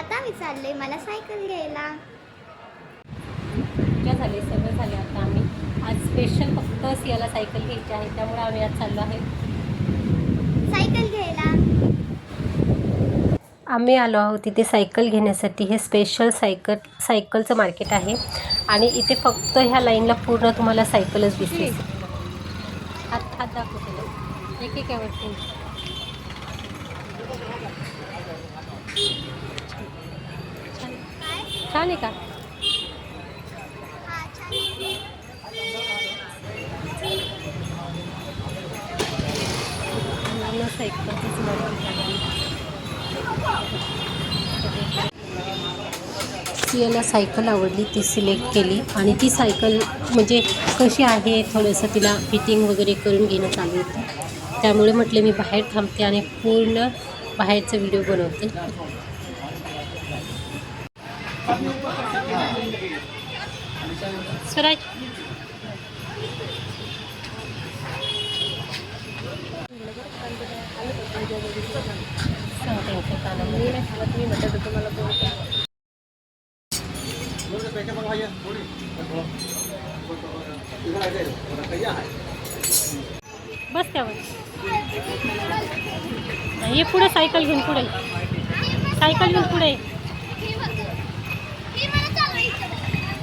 आता मी चालले मला सायकल घ्यायला. पूजा झाली, सगळं झाले. आता आम्ही आज स्पेशल फक्त सियाला सायकल घ्यायची आहे, त्यामुळे आम्ही आज चाललो आहे सायकल घ्यायला. आम्ही आलो आहोत तिथे सायकल घेण्यासाठी. हे स्पेशल सायकलचं मार्केट आहे आणि इथे फक्त ह्या लाईनला पूर्ण तुम्हाला सायकलच दिसेल. हात दाखवते एक एक आवडते. छान आहे का? सायकलचंच मार्केट आहे. सियाला सायकल आवडली, ती सिलेक्ट केली आणि ती सायकल म्हणजे कशी आहे थोडंसं तिला फिटिंग वगैरे करून घेणं चालू होतं. त्यामुळे म्हटले मी बाहेर थांबते आणि पूर्ण बाहेरचा व्हिडिओ बनवते. स्वराज बस त्यावर ये पुढे सायकल घेऊन पुढे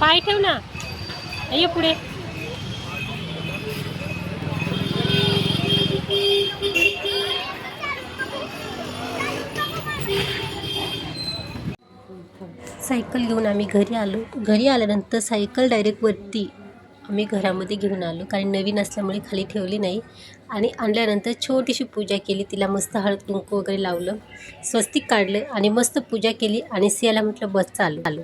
पाय ठेव ना. ये पुढे. सायकल घेऊन आम्ही घरी आलो. घरी आल्यानंतर सायकल डायरेक्ट वरती आम्ही घरामध्ये घेऊन आलो, कारण नवीन असल्यामुळे खाली ठेवली नाही. आणि आणल्यानंतर छोटीशी पूजा केली, तिला मस्त हळद कुंकू वगैरे लावलं, स्वस्तिक काढलं आणि मस्त पूजा केली आणि सियाला म्हटलं बस चालू.